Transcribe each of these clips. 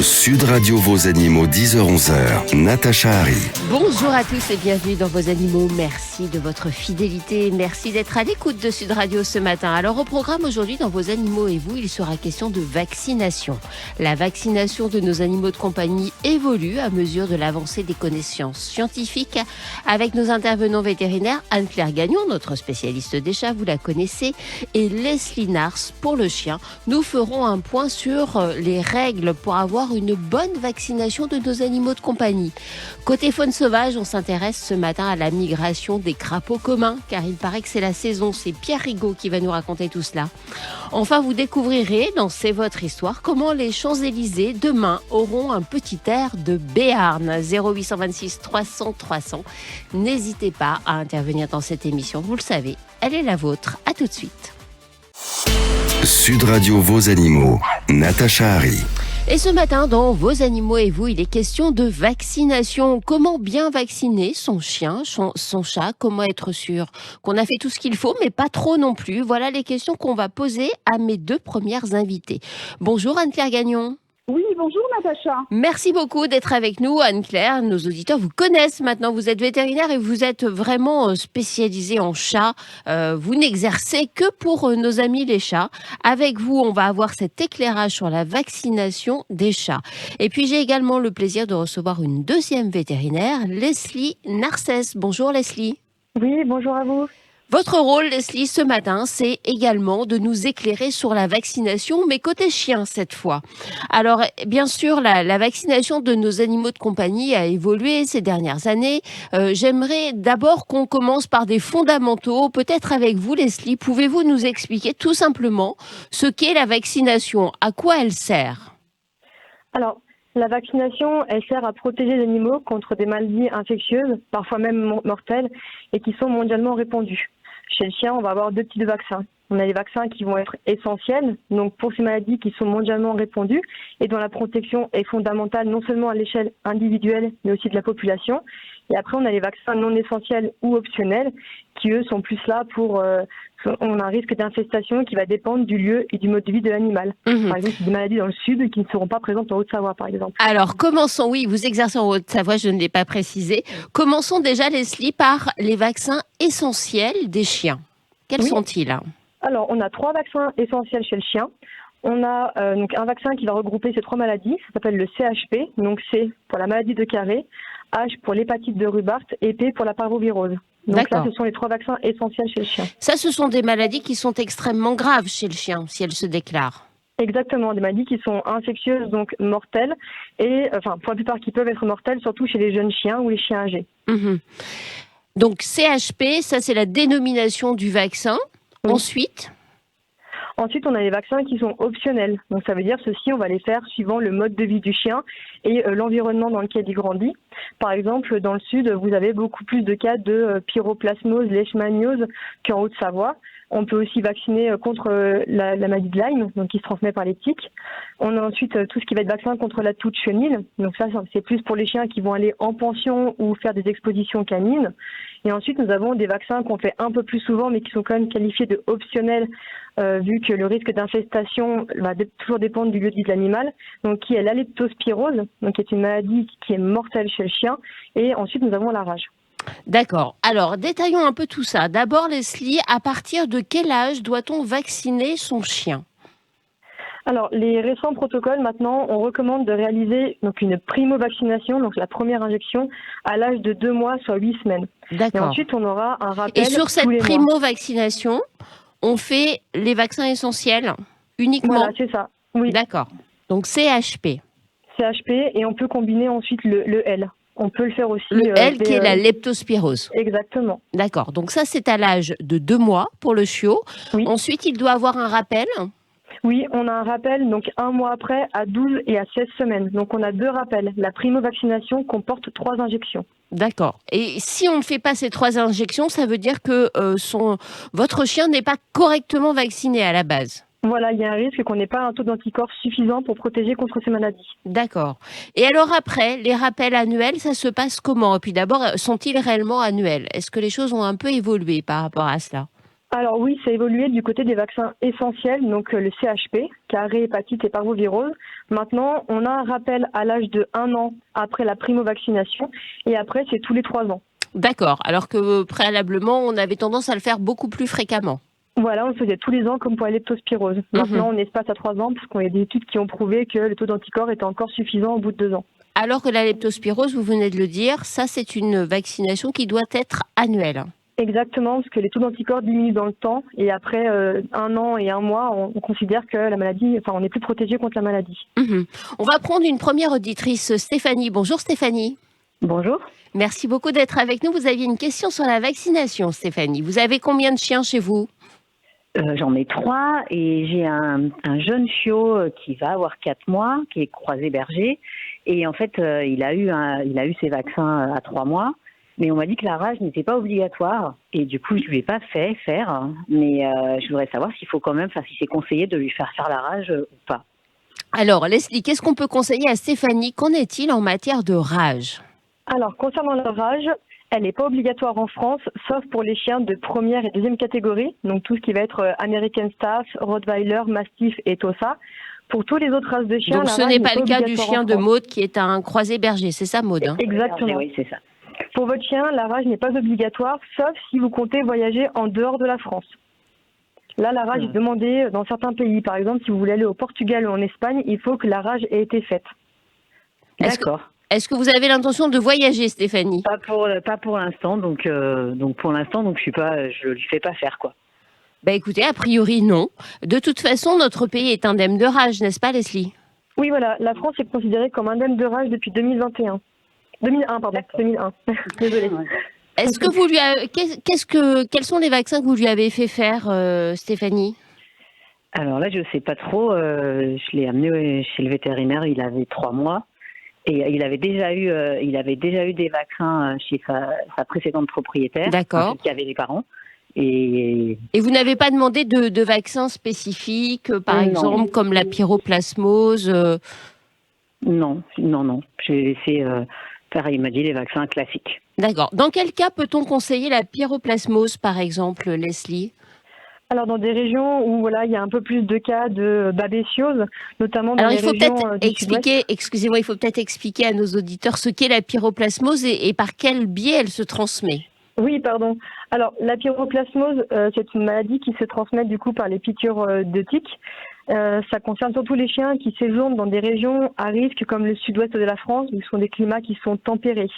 Sud Radio Vos Animaux, 10h-11h, Natacha Harry. Bonjour à tous et bienvenue dans Vos Animaux. Merci de votre fidélité. Merci d'être à l'écoute de Sud Radio ce matin. Alors au programme aujourd'hui dans Vos Animaux et vous, il sera question de vaccination. La vaccination de nos animaux de compagnie évolue à mesure de l'avancée des connaissances scientifiques. Avec nos intervenants vétérinaires, Anne-Claire Gagnon, notre spécialiste des chats, vous la connaissez, et Leslie Nars pour le chien. Nous ferons un point sur les règles pour avoir une bonne vaccination de nos animaux de compagnie. Côté faune sauvage, on s'intéresse ce matin à la migration des crapauds communs, car il paraît que c'est la saison. C'est Pierre Rigaud qui va nous raconter tout cela. Enfin, vous découvrirez dans C'est votre histoire comment les Champs-Élysées demain auront un petit air de Béarn. 0826 300 300. N'hésitez pas à intervenir dans cette émission. Vous le savez, elle est la vôtre. À tout de suite. Sud Radio Vos Animaux, Natacha Harry. Et ce matin, dans Vos Animaux et vous, il est question de vaccination. Comment bien vacciner son chien, son chat? Comment être sûr qu'on a fait tout ce qu'il faut, mais pas trop non plus? Voilà les questions qu'on va poser à mes deux premières invitées. Bonjour Anne-Claire Gagnon. Oui, bonjour Natacha. Merci beaucoup d'être avec nous, Anne-Claire. Nos auditeurs vous connaissent maintenant. Vous êtes vétérinaire et vous êtes vraiment spécialisée en chats. Vous n'exercez que pour nos amis les chats. Avec vous, on va avoir cet éclairage sur la vaccination des chats. Et puis, j'ai également le plaisir de recevoir une deuxième vétérinaire, Leslie Narcès. Bonjour Leslie. Oui, bonjour à vous. Votre rôle, Leslie, ce matin, c'est également de nous éclairer sur la vaccination, mais côté chien cette fois. Alors, bien sûr, la vaccination de nos animaux de compagnie a évolué ces dernières années. J'aimerais d'abord qu'on commence par des fondamentaux. Peut-être avec vous, Leslie, pouvez-vous nous expliquer tout simplement ce qu'est la vaccination? À quoi elle sert? Alors, la vaccination, elle sert à protéger les animaux contre des maladies infectieuses, parfois même mortelles, et qui sont mondialement répandues. Chez le chien, on va avoir deux types de vaccins. On a les vaccins qui vont être essentiels, donc pour ces maladies qui sont mondialement répandues et dont la protection est fondamentale non seulement à l'échelle individuelle, mais aussi de la population. Et après, on a les vaccins non essentiels ou optionnels qui, eux, sont plus là pour... on a un risque d'infestation qui va dépendre du lieu et du mode de vie de l'animal. Par exemple, des maladies dans le sud qui ne seront pas présentes en Haute-Savoie, par exemple. Alors, commençons, oui, vous exercez en Haute-Savoie, je ne l'ai pas précisé. Commençons déjà, Leslie, par les vaccins essentiels des chiens. Quels sont-ils? Alors, on a 3 vaccins essentiels chez le chien. On a donc un vaccin qui va regrouper ces 3 maladies, ça s'appelle le CHP, donc C pour la maladie de Carré, H pour l'hépatite de Rubart et P pour la parvovirose. Donc là, ce sont les 3 vaccins essentiels chez le chien. Ça, ce sont des maladies qui sont extrêmement graves chez le chien, si elles se déclarent. Exactement, des maladies qui sont infectieuses, donc mortelles, et enfin pour la plupart qui peuvent être mortelles, surtout chez les jeunes chiens ou les chiens âgés. Donc CHP, ça c'est la dénomination du vaccin. Ensuite, on a les vaccins qui sont optionnels. Donc, ça veut dire ceux-ci, on va les faire suivant le mode de vie du chien et l'environnement dans lequel il grandit. Par exemple, dans le sud, vous avez beaucoup plus de cas de pyroplasmose, leishmaniose qu'en Haute-Savoie. On peut aussi vacciner contre la maladie de Lyme, donc qui se transmet par les tiques. On a ensuite tout ce qui va être vaccin contre la toux de chenille. Donc ça, c'est plus pour les chiens qui vont aller en pension ou faire des expositions canines. Et ensuite, nous avons des vaccins qu'on fait un peu plus souvent, mais qui sont quand même qualifiés de optionnels, vu que le risque d'infestation va toujours dépendre du lieu de vie de l'animal. Donc qui est la leptospirose, donc qui est une maladie qui est mortelle chez le chien. Et ensuite, nous avons la rage. D'accord. Alors, détaillons un peu tout ça. D'abord, Leslie, à partir de quel âge doit-on vacciner son chien? Alors, les récents protocoles, maintenant, on recommande de réaliser donc une primo-vaccination, donc la première injection, à l'âge de 2 mois, soit 8 semaines. D'accord. Et ensuite, on aura un rappel. Et sur cette primo-vaccination, on fait les vaccins essentiels uniquement? Voilà, c'est ça. Oui. D'accord. Donc, CHP. CHP, et on peut combiner ensuite le L. On peut le faire aussi. Le L qui est la leptospirose. Exactement. D'accord. Donc ça, c'est à l'âge de 2 mois pour le chiot. Oui. Ensuite, il doit avoir un rappel. Oui, on a un rappel donc 1 mois après à 12 et à 16 semaines. Donc on a 2 rappels. La primo-vaccination comporte 3 injections. D'accord. Et si on ne fait pas ces 3 injections, ça veut dire que votre chien n'est pas correctement vacciné à la base? Voilà, il y a un risque qu'on n'ait pas un taux d'anticorps suffisant pour protéger contre ces maladies. D'accord. Et alors après, les rappels annuels, ça se passe comment? Et puis d'abord, sont-ils réellement annuels? Est-ce que les choses ont un peu évolué par rapport à cela? Alors oui, ça a évolué du côté des vaccins essentiels, donc le CHP, carré, hépatite et parvovirose. Maintenant, on a un rappel à l'âge de 1 an après la primo-vaccination et après, c'est tous les 3 ans. D'accord, alors que préalablement, on avait tendance à le faire beaucoup plus fréquemment. Voilà, on le faisait tous les ans comme pour la leptospirose. Maintenant, on espace à 3 ans parce qu'il y a des études qui ont prouvé que le taux d'anticorps était encore suffisant au bout de 2 ans. Alors que la leptospirose, vous venez de le dire, ça c'est une vaccination qui doit être annuelle. Exactement, parce que les taux d'anticorps diminuent dans le temps et après 1 an et 1 mois, on considère que la maladie, enfin, on n'est plus protégé contre la maladie. On va prendre une première auditrice, Stéphanie. Bonjour Stéphanie. Bonjour. Merci beaucoup d'être avec nous. Vous aviez une question sur la vaccination, Stéphanie. Vous avez combien de chiens chez vous ? J'en ai 3 et j'ai un jeune chiot qui va avoir 4 mois, qui est croisé berger. Et en fait, il a eu ses vaccins à 3 mois. Mais on m'a dit que la rage n'était pas obligatoire. Et du coup, je ne lui ai pas fait faire. Mais je voudrais savoir s'il faut quand même, si c'est conseillé de lui faire la rage ou pas. Alors, Leslie, qu'est-ce qu'on peut conseiller à Stéphanie ? Qu'en est-il en matière de rage ? Alors, concernant la rage, elle n'est pas obligatoire en France, sauf pour les chiens de première et deuxième catégorie, donc tout ce qui va être American Staff, Rottweiler, Mastiff et Tosa. Pour tous les autres races de chiens, donc ce n'est pas le cas du chien de Maude qui est un croisé berger, c'est ça Maude hein ? Exactement. Oui, c'est ça. Pour votre chien, la rage n'est pas obligatoire, sauf si vous comptez voyager en dehors de la France. Là, la rage est demandée dans certains pays. Par exemple, si vous voulez aller au Portugal ou en Espagne, il faut que la rage ait été faite. D'accord. Est-ce que vous avez l'intention de voyager, Stéphanie ? Pas pour l'instant, donc pour l'instant, donc je lui fais pas faire quoi. Bah écoutez, a priori non. De toute façon, notre pays est indemne de rage, n'est-ce pas, Leslie ? Oui, voilà. La France est considérée comme indemne de rage depuis 2021. 2001, pardon. 2001. Désolée. Est-ce que vous lui avez... Quels sont les vaccins que vous lui avez fait faire, Stéphanie ? Alors là, je sais pas trop. Je l'ai amené chez le vétérinaire. Il avait 3 mois. Et il avait déjà eu des vaccins chez sa précédente propriétaire, d'accord, qui avait les parents. Et vous n'avez pas demandé de vaccins spécifiques, par exemple, comme la pyroplasmose Non. J'ai laissé faire, il m'a dit, les vaccins classiques. D'accord. Dans quel cas peut-on conseiller la pyroplasmose, par exemple, Leslie ? Alors, dans des régions où il y a un peu plus de cas de babésiose, notamment dans les régions il faut peut-être expliquer à nos auditeurs ce qu'est la pyroplasmose et par quel biais elle se transmet. Oui, pardon. Alors, la pyroplasmose, c'est une maladie qui se transmet du coup par les piqûres de tiques. Ça concerne surtout les chiens qui séjournent dans des régions à risque comme le sud-ouest de la France, où ce sont des climats qui sont tempérés.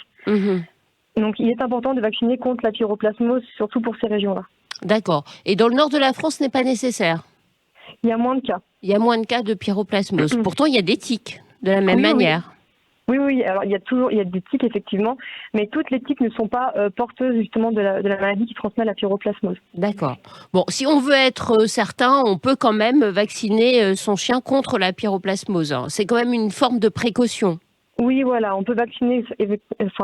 Donc, il est important de vacciner contre la pyroplasmose, surtout pour ces régions-là. D'accord. Et dans le nord de la France, ce n'est pas nécessaire ? Il y a moins de cas. Il y a moins de cas de pyroplasmose. Pourtant, il y a des tiques, de la même manière. Oui. Alors, il y a des tiques, effectivement, mais toutes les tiques ne sont pas porteuses, justement, de la maladie qui transmet la pyroplasmose. D'accord. Bon, si on veut être certain, on peut quand même vacciner son chien contre la pyroplasmose. C'est quand même une forme de précaution. Oui, voilà, on peut vacciner,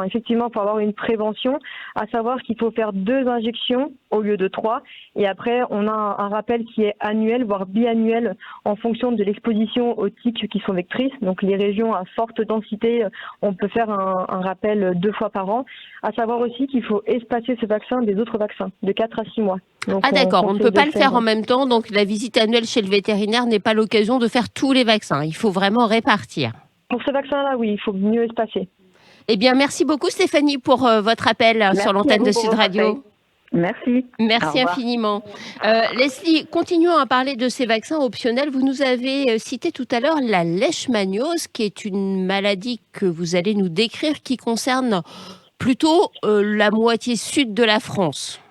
effectivement, pour avoir une prévention, à savoir qu'il faut faire 2 injections au lieu de 3. Et après, on a un rappel qui est annuel, voire biannuel, en fonction de l'exposition aux tiques qui sont vectrices. Donc, les régions à forte densité, on peut faire un rappel 2 fois par an. À savoir aussi qu'il faut espacer ce vaccin des autres vaccins, de 4 à 6 mois. Donc, d'accord, on ne peut pas le faire en même temps. Donc, la visite annuelle chez le vétérinaire n'est pas l'occasion de faire tous les vaccins. Il faut vraiment répartir. Pour ce vaccin-là, oui, il faut mieux espacer. Eh bien, merci beaucoup Stéphanie pour votre appel sur l'antenne de Sud Radio. Merci. Merci infiniment. Leslie, continuons à parler de ces vaccins optionnels. Vous nous avez cité tout à l'heure la leishmaniose, qui est une maladie que vous allez nous décrire, qui concerne plutôt la moitié sud de la France.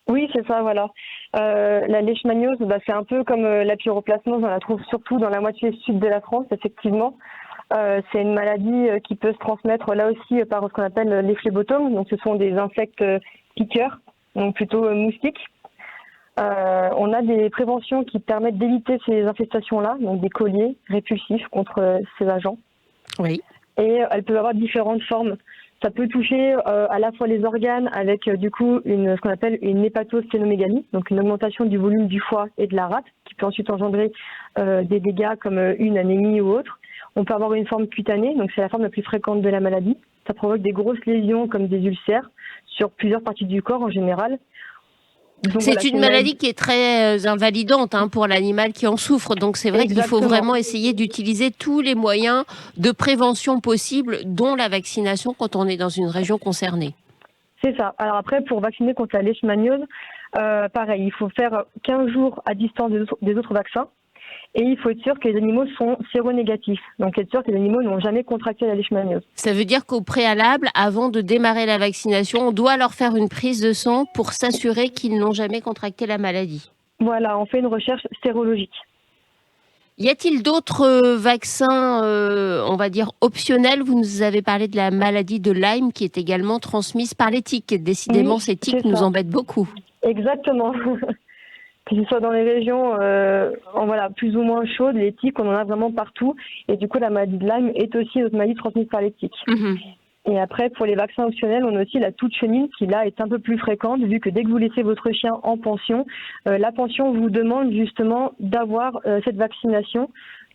Oui, c'est ça, voilà. La leishmaniose, c'est un peu comme la pyroplasmose, on la trouve surtout dans la moitié sud de la France, effectivement. C'est une maladie qui peut se transmettre là aussi par ce qu'on appelle les phlébotomes. Donc, ce sont des insectes piqueurs, donc plutôt moustiques. On a des préventions qui permettent d'éviter ces infestations-là, donc des colliers répulsifs contre ces agents. Oui. Et elles peuvent avoir différentes formes. Ça peut toucher à la fois les organes avec du coup ce qu'on appelle une hépatosténomégalie, donc une augmentation du volume du foie et de la rate, qui peut ensuite engendrer des dégâts comme une anémie ou autre. On peut avoir une forme cutanée, donc c'est la forme la plus fréquente de la maladie. Ça provoque des grosses lésions comme des ulcères sur plusieurs parties du corps en général. Donc, C'est voilà, une maladie qui est très invalidante pour l'animal qui en souffre. Donc c'est vrai qu'il faut Exactement. vraiment essayer d'utiliser tous les moyens de prévention possibles, dont la vaccination quand on est dans une région concernée. C'est ça. Alors après, pour vacciner contre la leishmaniose, pareil, il faut faire 15 jours à distance des autres vaccins. Et il faut être sûr que les animaux sont séronégatifs. Donc être sûr que les animaux n'ont jamais contracté la leishmaniose. Ça veut dire qu'au préalable, avant de démarrer la vaccination, on doit leur faire une prise de sang pour s'assurer qu'ils n'ont jamais contracté la maladie. Voilà, on fait une recherche sérologique. Y a-t-il d'autres vaccins, on va dire, optionnels? Vous nous avez parlé de la maladie de Lyme qui est également transmise par les tiques. Décidément, Oui, ces tiques c'est nous ça. embêtent beaucoup. Exactement. Que ce soit dans les régions plus ou moins chaudes, les tiques, on en a vraiment partout. Et du coup, la maladie de Lyme est aussi une autre maladie transmise par les tiques. Mhm. Et après, pour les vaccins optionnels, on a aussi la toux de chenille qui, là, est un peu plus fréquente, vu que dès que vous laissez votre chien en pension, la pension vous demande justement d'avoir cette vaccination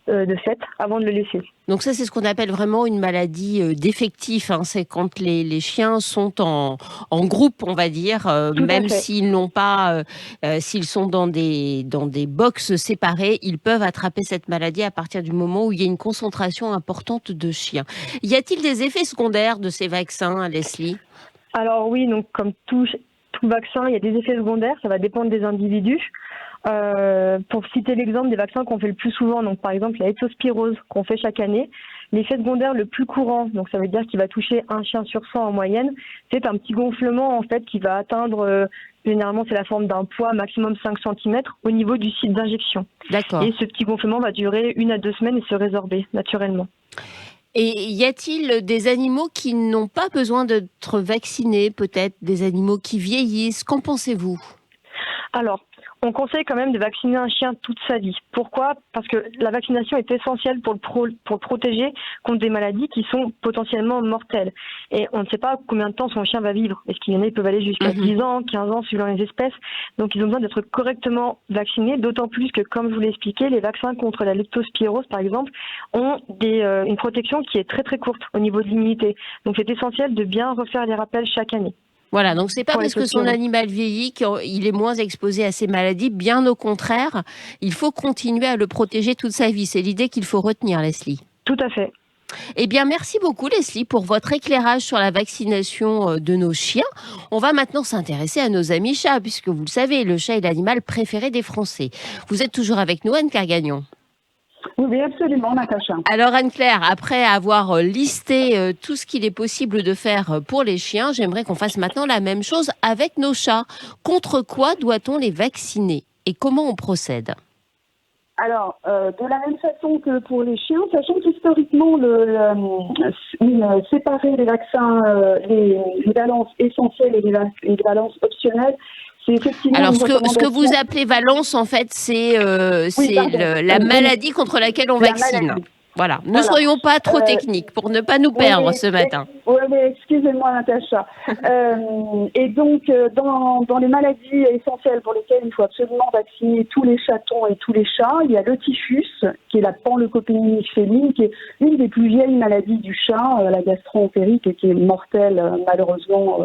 de fait avant de le laisser. Donc ça, c'est ce qu'on appelle vraiment une maladie d'effectif. C'est quand les chiens sont en groupe, on va dire, Tout à même fait. s'ils n'ont pas, s'ils sont dans des boxes séparés, ils peuvent attraper cette maladie à partir du moment où il y a une concentration importante de chiens. Y a-t-il des effets secondaires de ces vaccins, Leslie? Alors oui, donc comme tout vaccin, il y a des effets secondaires, ça va dépendre des individus. Pour citer l'exemple des vaccins qu'on fait le plus souvent, donc par exemple la leptospirose qu'on fait chaque année, l'effet secondaire le plus courant, donc ça veut dire qu'il va toucher un chien sur 100 en moyenne, c'est un petit gonflement en fait qui va atteindre, généralement c'est la forme d'un poids maximum 5 cm au niveau du site d'injection. D'accord. Et ce petit gonflement va durer 1 à 2 semaines et se résorber naturellement. Et y a-t-il des animaux qui n'ont pas besoin d'être vaccinés, peut-être des animaux qui vieillissent? Qu'en pensez-vous? Alors, on conseille quand même de vacciner un chien toute sa vie. Pourquoi? Parce que la vaccination est essentielle pour le protéger contre des maladies qui sont potentiellement mortelles. Et on ne sait pas combien de temps son chien va vivre. Est-ce qu'il y en a, ils peuvent aller jusqu'à 10 ans, 15 ans, suivant les espèces. Donc ils ont besoin d'être correctement vaccinés, d'autant plus que, comme je vous l'ai expliqué, les vaccins contre la leptospirose, par exemple, ont une protection qui est très très courte au niveau de l'immunité. Donc c'est essentiel de bien refaire les rappels chaque année. Voilà, donc c'est pas Pour les parce que son clôtures. animal vieillit qu'il est moins exposé à ces maladies, bien au contraire, il faut continuer à le protéger toute sa vie. C'est l'idée qu'il faut retenir, Leslie. Tout à fait. Eh bien, merci beaucoup, Leslie, pour votre éclairage sur la vaccination de nos chiens. On va maintenant s'intéresser à nos amis chats, puisque vous le savez, le chat est l'animal préféré des Français. Vous êtes toujours avec nous, Anne-Claire Gagnon. Oui, absolument, Natacha. Alors Anne-Claire, après avoir listé tout ce qu'il est possible de faire pour les chiens, j'aimerais qu'on fasse maintenant la même chose avec nos chats. Contre quoi doit-on les vacciner et comment on procède? Alors, de la même façon que pour les chiens, sachant qu'historiquement, séparer les vaccins, les valences essentielles et les valences optionnelles, c'est effectivement Alors, une ce que recommandation. vous appelez valence, en fait, c'est la maladie contre laquelle on La vaccine. maladie. Voilà. Ne Voilà. soyons pas trop techniques pour ne pas nous perdre Oui, ce matin. Oui, excusez-moi, Natacha. Et donc, dans les maladies essentielles pour lesquelles il faut absolument vacciner tous les chatons et tous les chats, il y a le typhus, qui est la panleucopénie féline, qui est une des plus vieilles maladies du chat, la gastro-entérite, et qui est mortelle, malheureusement,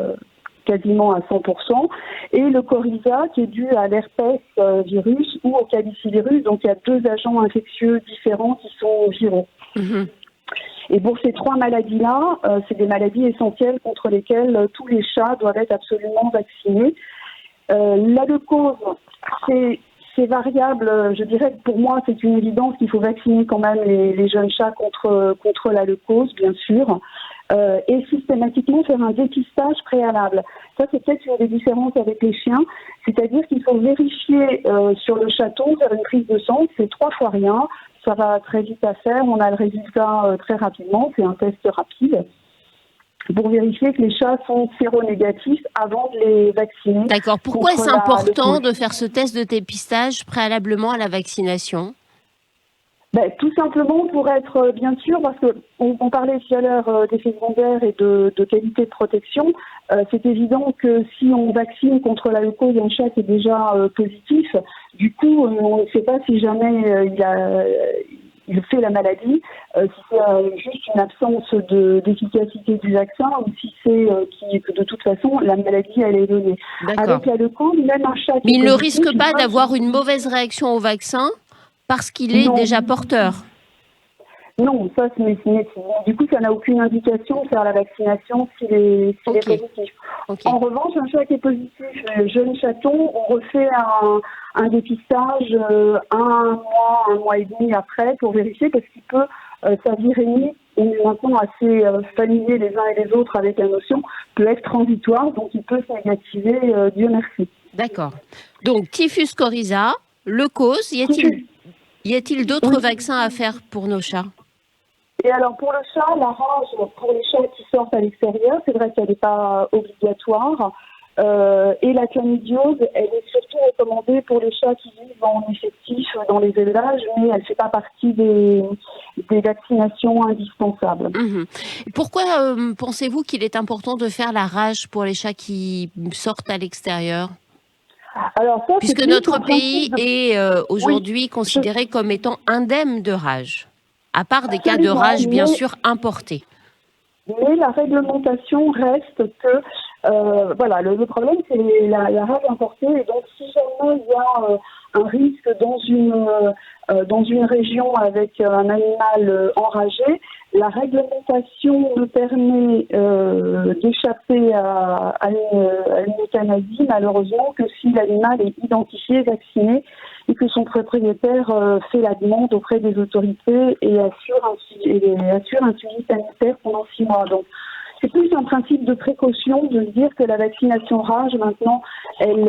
quasiment à 100%, et le coryza qui est dû à l'herpès virus ou au calicivirus. Donc il y a deux agents infectieux différents qui sont viraux. Mhm. Et pour ces trois maladies-là, c'est des maladies essentielles contre lesquelles tous les chats doivent être absolument vaccinés. La leucose, c'est variable. Je dirais que pour moi, c'est une évidence qu'il faut vacciner quand même les jeunes chats contre la leucose, bien sûr. Et systématiquement faire un dépistage préalable. Ça, c'est peut-être une des différences avec les chiens, c'est-à-dire qu'il faut vérifier sur le chaton, faire une prise de sang, c'est 3 fois rien, ça va très vite à faire, on a le résultat très rapidement, c'est un test rapide, pour vérifier que les chats sont séronégatifs avant de les vacciner. D'accord. Pourquoi contre est-ce important leucose. de faire ce test de dépistage préalablement à la vaccination? Tout simplement pour être bien sûr, parce que on parlait tout à l'heure d'effets secondaires et de qualité de protection. C'est évident que si on vaccine contre la leucose un chat qui est déjà positif, du coup, on ne sait pas si jamais il fait la maladie, si c'est juste une absence d'efficacité du vaccin ou si c'est que de toute façon la maladie elle est donnée. D'accord. Avec la leucose, même un chat. Mais il ne positif, risque pas d'avoir une mauvaise réaction au vaccin parce qu'il est Non. déjà porteur. Non, ça, du coup, ça n'a aucune indication de faire la vaccination s'il est positif. Okay. En revanche, un chat qui est positif, jeune chaton, on refait un dépistage un mois et demi après pour vérifier parce qu'il peut, sa virémie, on est maintenant assez familiers les uns et les autres avec la notion, peut être transitoire, donc il peut se négativer, Dieu merci. D'accord. Donc, typhus coryza, leucose, y a-t-il d'autres vaccins à faire pour nos chats ? Et alors pour le chat, la rage, pour les chats qui sortent à l'extérieur, c'est vrai qu'elle n'est pas obligatoire. Et la chlamydiose, elle est surtout recommandée pour les chats qui vivent en effectif dans les élevages, mais elle ne fait pas partie des vaccinations indispensables. Mmh. Pourquoi pensez-vous qu'il est important de faire la rage pour les chats qui sortent à l'extérieur ? Alors ça, puisque notre pays est aujourd'hui considéré comme étant indemne de rage, à part des cas de rage bien sûr importés. Mais la réglementation reste que, voilà, le problème c'est la rage importée, et donc si jamais il y a un risque dans une région avec un animal enragé, la réglementation nous permet d'échapper à une euthanasie, malheureusement, que si l'animal est identifié, vacciné, et que son propriétaire fait la demande auprès des autorités et assure un suivi sanitaire pendant 6 mois. Donc, c'est plus un principe de précaution de se dire que la vaccination rage, maintenant, elle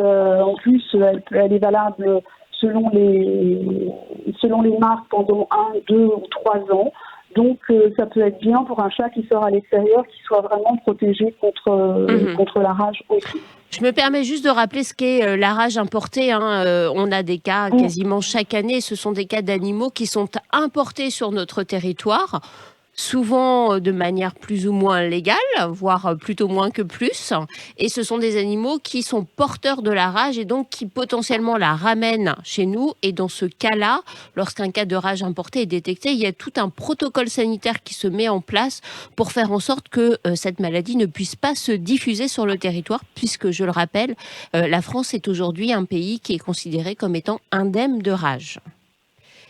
est valable selon les marques pendant 1, 2 ou 3 ans. Donc, ça peut être bien pour un chat qui sort à l'extérieur, qui soit vraiment protégé contre la rage aussi. Je me permets juste de rappeler ce qu'est la rage importée. On a des cas quasiment chaque année. Ce sont des cas d'animaux qui sont importés sur notre territoire, souvent de manière plus ou moins légale, voire plutôt moins que plus. Et ce sont des animaux qui sont porteurs de la rage et donc qui potentiellement la ramènent chez nous. Et dans ce cas-là, lorsqu'un cas de rage importée est détecté, il y a tout un protocole sanitaire qui se met en place pour faire en sorte que cette maladie ne puisse pas se diffuser sur le territoire, puisque, je le rappelle, la France est aujourd'hui un pays qui est considéré comme étant indemne de rage.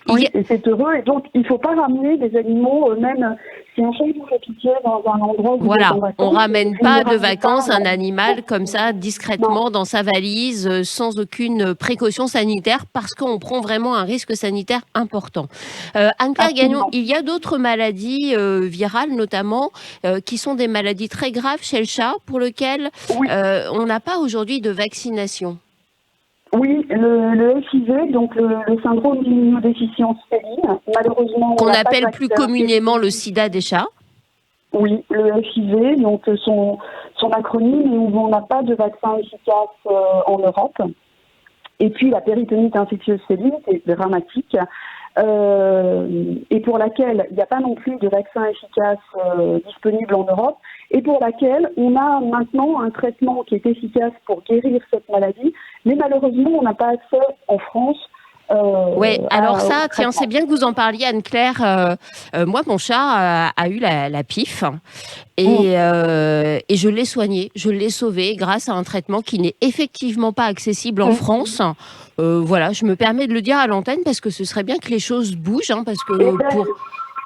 Oui, et c'est heureux. Et donc, il ne faut pas ramener des animaux, même si un chat vous fait pitié dans un endroit où voilà, vous êtes en vacances, on ne ramène pas de vacances un non. animal comme ça, discrètement, Non. dans sa valise, sans aucune précaution sanitaire, parce qu'on prend vraiment un risque sanitaire important. Anne-Claire Gagnon, il y a d'autres maladies virales, notamment, qui sont des maladies très graves chez le chat, pour lesquelles on n'a pas aujourd'hui de vaccination. Oui, le FIV, donc le syndrome d'immunodéficience féline, malheureusement... Qu'on appelle plus communément le sida des chats. Oui, le FIV, donc son acronyme, où on n'a pas de vaccin efficace en Europe. Et puis la péritonite infectieuse féline, c'est dramatique, et pour laquelle il n'y a pas non plus de vaccin efficace disponible en Europe, et pour laquelle on a maintenant un traitement qui est efficace pour guérir cette maladie, mais malheureusement on n'a pas accès en France. Oui, alors ça, tiens, c'est bien que vous en parliez, Anne-Claire. Moi, mon chat a eu la PIF et je l'ai soigné, je l'ai sauvé grâce à un traitement qui n'est effectivement pas accessible en France. Voilà, je me permets de le dire à l'antenne parce que ce serait bien que les choses bougent, parce que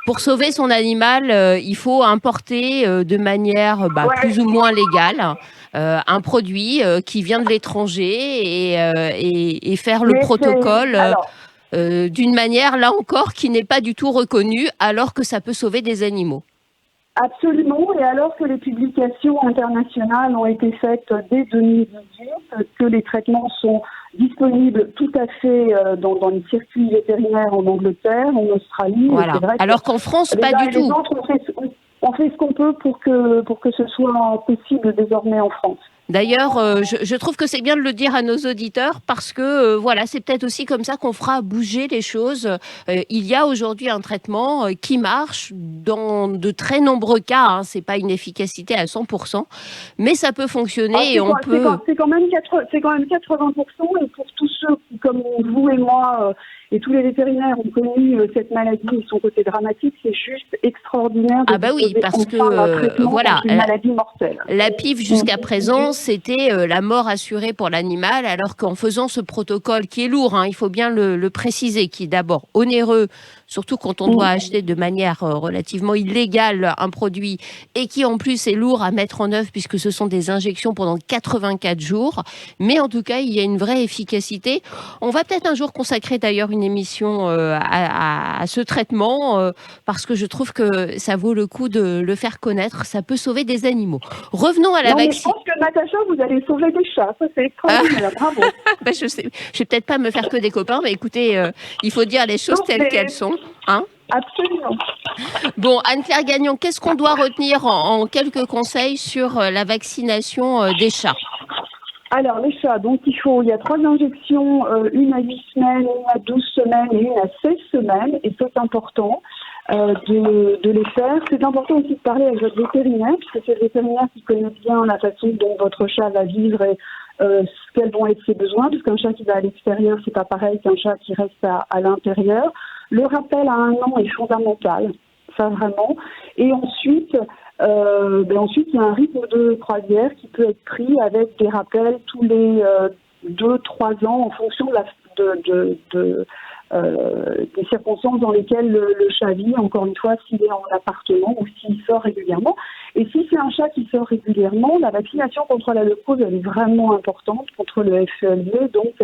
pour sauver son animal, il faut importer de manière plus ou moins légale un produit qui vient de l'étranger et faire le protocole d'une manière, là encore, qui n'est pas du tout reconnue, alors que ça peut sauver des animaux. Absolument, et alors que les publications internationales ont été faites dès 2018, que les traitements sont disponibles tout à fait dans les circuits vétérinaires en Angleterre, en Australie. Voilà. C'est vrai alors qu'en France, pas du tout. On fait ce qu'on peut pour que ce soit possible désormais en France. D'ailleurs, je trouve que c'est bien de le dire à nos auditeurs parce que voilà, c'est peut-être aussi comme ça qu'on fera bouger les choses. Il y a aujourd'hui un traitement qui marche dans de très nombreux cas. Hein, c'est pas une efficacité à 100%, mais ça peut fonctionner et on peut. C'est quand même 80%. Et pour tous ceux qui, comme vous et moi et tous les vétérinaires, ont connu cette maladie et son côté dramatique, c'est juste extraordinaire. Ah bah oui, parce que voilà, une maladie mortelle. La PIV jusqu'à présent, c'était la mort assurée pour l'animal, alors qu'en faisant ce protocole qui est lourd, hein, il faut bien le préciser, qui est d'abord onéreux, surtout quand on doit acheter de manière relativement illégale un produit et qui en plus est lourd à mettre en œuvre puisque ce sont des injections pendant 84 jours. Mais en tout cas, il y a une vraie efficacité. On va peut-être un jour consacrer d'ailleurs une émission à ce traitement parce que je trouve que ça vaut le coup de le faire connaître. Ça peut sauver des animaux. Revenons à la vaccination. Je pense que Natacha, vous allez sauver des chats. Ça, c'est extraordinaire. Bravo. Ben, je sais. Je vais peut-être pas me faire que des copains, mais écoutez, il faut dire les choses telles qu'elles sont. Hein, absolument. Bon, Anne-Claire Gagnon, qu'est-ce qu'on doit retenir en quelques conseils sur la vaccination des chats? Alors, les chats, donc il y a 3 injections, une à 8 semaines, une à 12 semaines et une à 16 semaines. Et c'est important de les faire. C'est important aussi de parler avec votre vétérinaire, puisque c'est le vétérinaire qui connaît bien la façon dont votre chat va vivre et quels vont être ses besoins, parce qu'un chat qui va à l'extérieur, c'est pas pareil qu'un chat qui reste à l'intérieur. Le rappel à 1 an est fondamental, ça vraiment. Et ensuite, il y a un rythme de croisière qui peut être pris avec des rappels tous les 2-3 ans en fonction des circonstances dans lesquelles le chat vit, encore une fois, s'il est en appartement ou s'il sort régulièrement. Et si c'est un chat qui sort régulièrement, la vaccination contre la leucose, elle est vraiment importante, contre le FELV. Donc,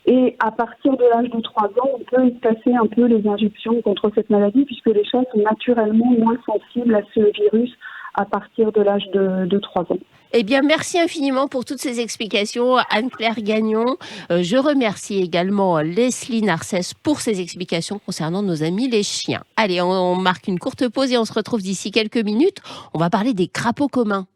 et à partir de l'âge de 3 ans, on peut espacer un peu les injections contre cette maladie, puisque les chats sont naturellement moins sensibles à ce virus à partir de l'âge de 3 ans. Eh bien, merci infiniment pour toutes ces explications, Anne-Claire Gagnon. Je remercie également Leslie Narcès pour ses explications concernant nos amis les chiens. Allez, on marque une courte pause et on se retrouve d'ici quelques minutes. On va parler des crapauds communs.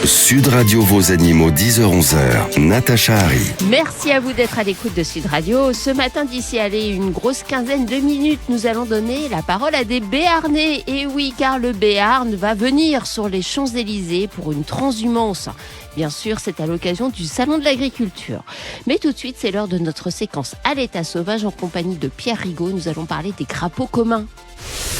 Sud Radio Vos Animaux, 10h-11h, Natacha Harry. Merci à vous d'être à l'écoute de Sud Radio. Ce matin, d'ici une grosse quinzaine de minutes, nous allons donner la parole à des Béarnais. Et oui, car le Béarn va venir sur les Champs-Élysées pour une transhumance. Bien sûr, c'est à l'occasion du Salon de l'Agriculture. Mais tout de suite, c'est l'heure de notre séquence à l'état sauvage en compagnie de Pierre Rigaud. Nous allons parler des crapauds communs.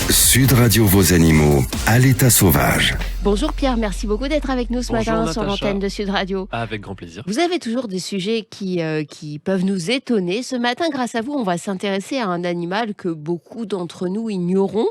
Sud Radio Vos Animaux, à l'état sauvage. Bonjour Pierre, merci beaucoup d'être avec nous ce matin Natacha. sur l'antenne de Sud Radio. Avec grand plaisir. Vous avez toujours des sujets qui peuvent nous étonner. Ce matin, grâce à vous, on va s'intéresser à un animal que beaucoup d'entre nous ignorons.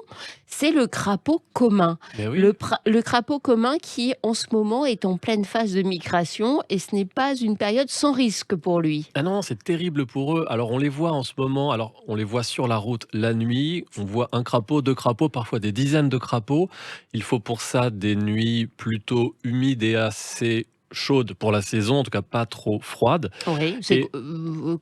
C'est le crapaud commun. Oui. Le crapaud commun qui, en ce moment, est en pleine phase de migration et ce n'est pas une période sans risque pour lui. Ah non, c'est terrible pour eux. Alors on les voit en ce moment, on les voit sur la route la nuit, on voit un crapaud, 2 crapauds, parfois des dizaines de crapauds. Il faut pour ça des nuits plutôt humides et assez chaudes pour la saison, en tout cas pas trop froides. Oui, c'est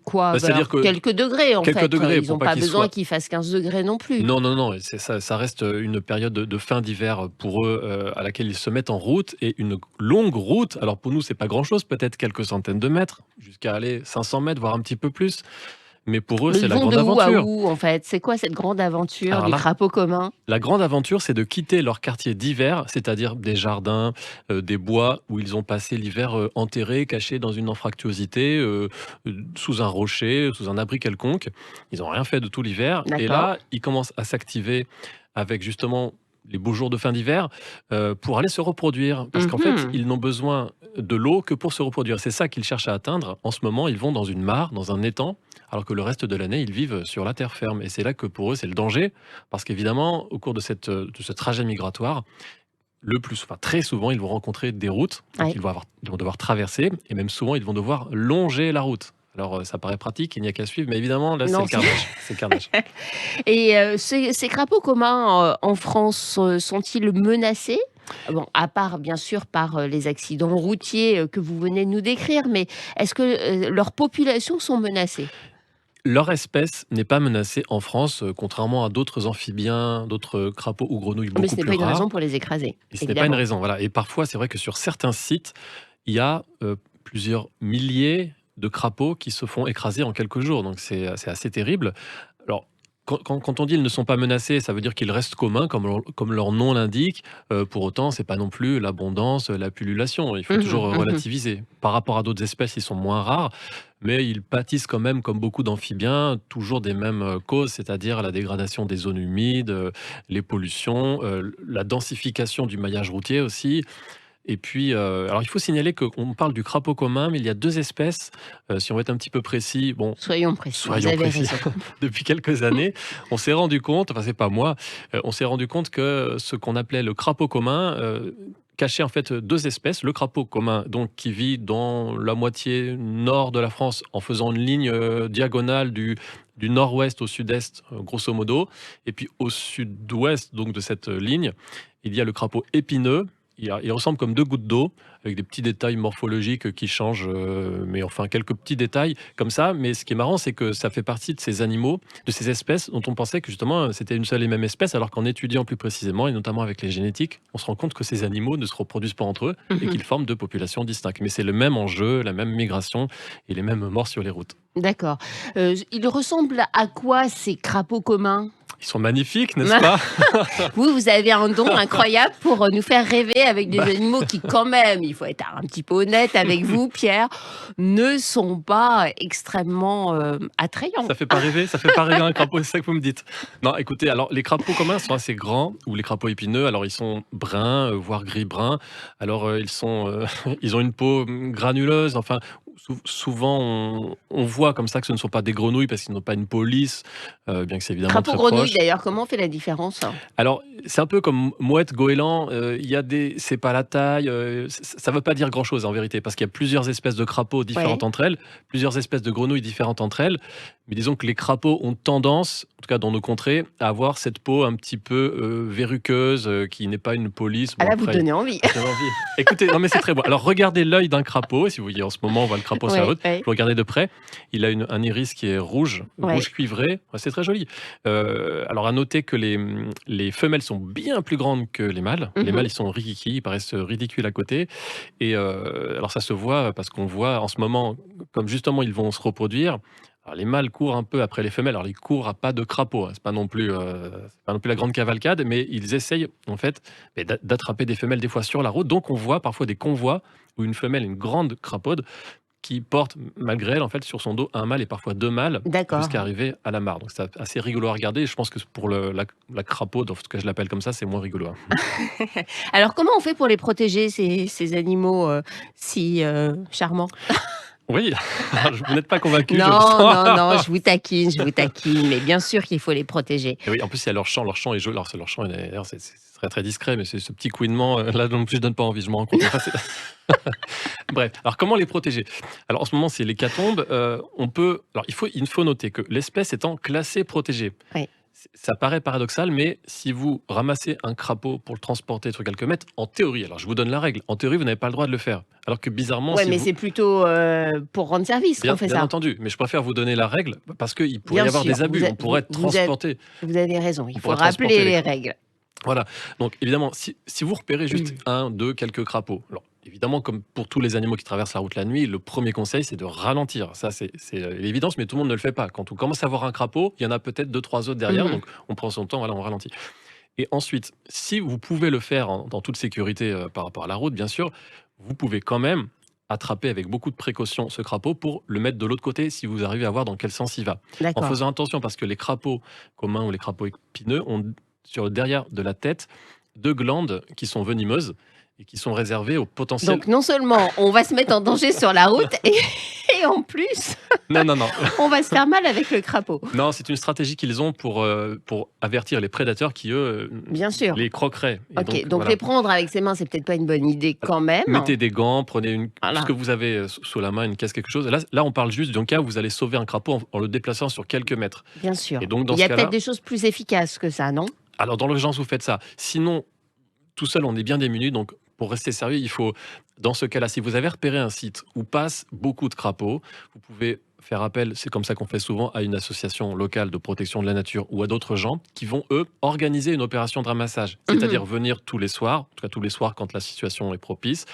quoi c'est-à-dire que quelques degrés en quelques fait. Degrés, ils n'ont pas besoin qu'il fasse 15 degrés non plus. Non, ça reste une période de fin d'hiver pour eux à laquelle ils se mettent en route, et une longue route. Alors pour nous, c'est pas grand-chose, peut-être quelques centaines de mètres, jusqu'à aller 500 mètres, voire un petit peu plus. Mais pour eux, c'est la grande aventure. Ils vont de où à où, en fait? C'est quoi cette grande aventure du crapaud commun? La grande aventure, c'est de quitter leur quartier d'hiver, c'est-à-dire des jardins, des bois où ils ont passé l'hiver enterrés, cachés dans une anfractuosité, sous un rocher, sous un abri quelconque. Ils n'ont rien fait de tout l'hiver. D'accord. Et là, ils commencent à s'activer avec justement les beaux jours de fin d'hiver pour aller se reproduire. Parce qu'en fait, ils n'ont besoin de l'eau que pour se reproduire. C'est ça qu'ils cherchent à atteindre. En ce moment, ils vont dans une mare, dans un étang, alors que le reste de l'année, ils vivent sur la terre ferme. Et c'est là que pour eux, c'est le danger. Parce qu'évidemment, au cours de ce trajet migratoire, très souvent, ils vont rencontrer des routes. Donc ils vont devoir traverser. Et même souvent, ils vont devoir longer la route. Alors, ça paraît pratique, il n'y a qu'à suivre, mais évidemment, là, c'est le carnage. Et ces crapauds communs en France sont-ils menacés? Bon, à part, bien sûr, par les accidents routiers que vous venez de nous décrire, mais est-ce que leurs populations sont menacées? Leur espèce n'est pas menacée en France, contrairement à d'autres amphibiens, d'autres crapauds ou grenouilles Mais beaucoup ce n'est plus pas une raison rares. pour les écraser, Et ce n'est pas une évidemment. raison, voilà. Et parfois, c'est vrai que sur certains sites, il y a plusieurs milliers de crapauds qui se font écraser en quelques jours. Donc c'est assez terrible. Alors, quand on dit ils ne sont pas menacés, ça veut dire qu'ils restent communs, comme leur nom l'indique. Pour autant, c'est pas non plus l'abondance, la pullulation. Il faut toujours Mhm. relativiser. Par rapport à d'autres espèces, ils sont moins rares, mais ils pâtissent quand même, comme beaucoup d'amphibiens, toujours des mêmes causes, c'est-à-dire la dégradation des zones humides, les pollutions, la densification du maillage routier aussi. Et puis, alors il faut signaler qu'on parle du crapaud commun, mais il y a deux espèces, si on veut être un petit peu précis, bon, Soyons précis, vous soyons avez précis. raison. Depuis quelques années, on s'est rendu compte, enfin c'est pas moi, on s'est rendu compte que ce qu'on appelait le crapaud commun cachait en fait deux espèces. Le crapaud commun, donc qui vit dans la moitié nord de la France en faisant une ligne diagonale du nord-ouest au sud-est, grosso modo, et puis au sud-ouest donc de cette ligne, il y a le crapaud épineux. Il ressemble comme deux gouttes d'eau, avec des petits détails morphologiques qui changent, mais enfin quelques petits détails comme ça. Mais ce qui est marrant, c'est que ça fait partie de ces animaux, de ces espèces dont on pensait que justement c'était une seule et même espèce, alors qu'en étudiant plus précisément, et notamment avec les génétiques, on se rend compte que ces animaux ne se reproduisent pas entre eux et qu'ils forment deux populations distinctes. Mais c'est le même enjeu, la même migration et les mêmes morts sur les routes. D'accord. Il ressemble à quoi ces crapauds communs? Ils sont magnifiques, n'est-ce pas? Vous avez un don incroyable pour nous faire rêver avec des animaux qui, quand même, il faut être un petit peu honnête avec vous, Pierre, ne sont pas extrêmement attrayants. Ça fait pas rêver un crapaud, c'est ça que vous me dites. Non, écoutez, alors les crapauds communs sont assez grands, ou les crapauds épineux, alors ils sont bruns, voire gris-brun. Alors ils ont une peau granuleuse, enfin, souvent on voit comme ça que ce ne sont pas des grenouilles parce qu'ils n'ont pas une peau lisse, bien que c'est évidemment Crapaud très grenouille, proche. d'ailleurs, comment on fait la différence? Alors, c'est un peu comme mouette, goéland, c'est pas la taille, ça veut pas dire grand-chose en vérité, parce qu'il y a plusieurs espèces de crapauds différentes Ouais. entre elles, plusieurs espèces de grenouilles différentes entre elles, mais disons que les crapauds ont tendance, en tout cas dans nos contrées, à avoir cette peau un petit peu verruqueuse, qui n'est pas une peau lisse. Ah Bon, là, vous après, donnez envie. ça donne envie. Écoutez, non mais c'est très beau. Alors regardez l'œil d'un crapaud, si vous voyez en ce moment, on voit le crapaud sur la Ouais, route, ouais. vous regardez de près, il a un iris qui est rouge, Ouais. rouge cuivré, ouais, c'est très joli. Alors à noter que les femelles sont bien plus grandes que les mâles. Les Mhm. mâles, ils sont rikiki, ils paraissent ridicules à côté. Et alors ça se voit parce qu'on voit en ce moment, comme justement ils vont se reproduire, alors les mâles courent un peu après les femelles. Alors ils courent à pas de crapaud, hein. C'est pas non plus la grande cavalcade, mais ils essayent en fait d'attraper des femelles des fois sur la route. Donc on voit parfois des convois où une femelle, une grande crapaude, qui porte malgré elle en fait sur son dos un mâle et parfois deux mâles D'accord. jusqu'à arriver à la mare. Donc c'est assez rigolo à regarder. Et je pense que pour la crapaude, en tout cas je l'appelle comme ça, c'est moins rigolo, hein. Alors, comment on fait pour les protéger, ces animaux si charmants? Oui, vous n'êtes pas convaincu, je le Non, sens. non, non, je vous taquine, mais bien sûr qu'il faut les protéger. Et oui, en plus il y a leur chant est joli. Alors leur chant, d'ailleurs, c'est très très discret, mais c'est ce petit couinement là non plus, je donne pas envie, je me rends compte. Enfin, bref, alors comment les protéger? Alors en ce moment, c'est l'hécatombe. Alors il faut noter que l'espèce étant classée protégée. Oui. Ça paraît paradoxal, mais si vous ramassez un crapaud pour le transporter sur quelques mètres, en théorie, alors je vous donne la règle, en théorie, vous n'avez pas le droit de le faire. Alors que bizarrement, Ouais, si mais vous... c'est plutôt pour rendre service Bien, qu'on fait bien ça. entendu, mais je préfère vous donner la règle parce qu'il pourrait Bien y avoir sûr, des abus, vous on pourrait être vous êtes- transporté. Vous avez raison, il On faut pourrait transporter rappeler les les règles. Voilà, donc évidemment, si vous repérez juste un, deux, quelques crapauds, alors évidemment, comme pour tous les animaux qui traversent la route la nuit, le premier conseil, c'est de ralentir. Ça, c'est l'évidence, mais tout le monde ne le fait pas. Quand on commence à voir un crapaud, il y en a peut-être deux, trois autres derrière, donc on prend son temps, voilà, on ralentit. Et ensuite, si vous pouvez le faire dans toute sécurité par rapport à la route, bien sûr, vous pouvez quand même attraper avec beaucoup de précaution ce crapaud pour le mettre de l'autre côté si vous arrivez à voir dans quel sens il va. En D'accord. faisant attention parce que les crapauds communs ou les crapauds épineux ont sur le derrière de la tête deux glandes qui sont venimeuses et qui sont réservées au potentiel. Donc non seulement on va se mettre en danger sur la route et en plus Non, non, non. on va se faire mal avec le crapaud. Non, c'est une stratégie qu'ils ont pour avertir les prédateurs qui, eux, Bien sûr. les croqueraient. Et Ok, donc voilà. les prendre avec ses mains, c'est peut-être pas une bonne idée quand même. Mettez des gants, prenez Voilà. ce que vous avez sous la main, une caisse, quelque chose. Là, on parle juste d'un cas où vous allez sauver un crapaud en le déplaçant sur quelques mètres. Bien sûr. Et donc, dans Il y a ce cas-là, peut-être des choses plus efficaces que ça, non? alors dans l'urgence, vous faites ça. Sinon, tout seul, on est bien démuni. Donc, pour rester sérieux, il faut, dans ce cas-là, si vous avez repéré un site où passent beaucoup de crapauds, vous pouvez faire appel, c'est comme ça qu'on fait souvent, à une association locale de protection de la nature ou à d'autres gens qui vont, eux, organiser une opération de ramassage. C'est-à-dire venir tous les soirs, en tout cas tous les soirs quand la situation est propice.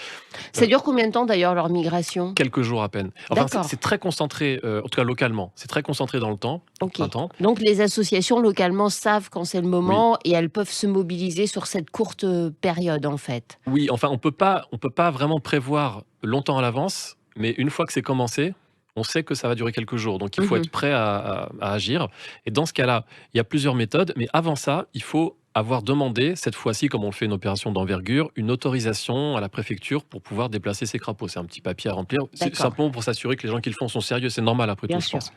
Ça dure combien de temps d'ailleurs leur migration ? Quelques jours à peine. Enfin, D'accord. c'est très concentré, en tout cas localement, c'est très concentré dans le temps. Ok. Printemps. Donc les associations localement savent quand c'est le moment et elles peuvent se mobiliser sur cette courte période en fait. Oui, enfin on peut pas vraiment prévoir longtemps à l'avance, mais une fois que c'est commencé, on sait que ça va durer quelques jours. Donc il faut être prêt à agir. Et dans ce cas-là, il y a plusieurs méthodes, mais avant ça, il faut avoir demandé, cette fois-ci, comme on fait une opération d'envergure, une autorisation à la préfecture pour pouvoir déplacer ces crapauds. C'est un petit papier à remplir, c'est simplement pour s'assurer que les gens qui le font sont sérieux, c'est normal après tout, je pense.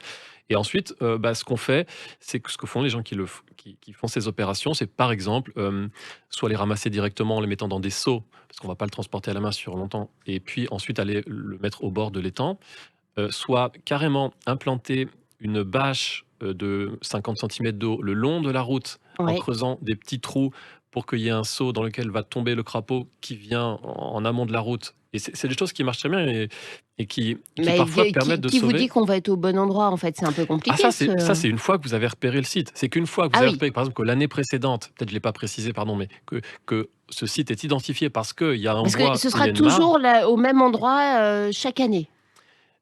Et ensuite, ce qu'on fait, c'est que ce que font les gens qui font ces opérations, c'est par exemple, soit les ramasser directement en les mettant dans des seaux, parce qu'on ne va pas le transporter à la main sur longtemps, et puis ensuite aller le mettre au bord de l'étang, soit carrément implanter une bâche de 50 cm d'eau le long de la route, en creusant des petits trous pour qu'il y ait un seau dans lequel va tomber le crapaud qui vient en amont de la route. Et c'est des choses qui marchent très bien et qui parfois permettent de sauver. Qui vous dit qu'on va être au bon endroit, en fait? C'est un peu compliqué. Ça, c'est une fois que vous avez repéré le site. C'est qu'une fois que vous avez repéré, par exemple, que l'année précédente, peut-être je ne l'ai pas précisé, pardon, mais que ce site est identifié parce qu'il y a un bois. Parce que ce sera toujours au même endroit chaque année.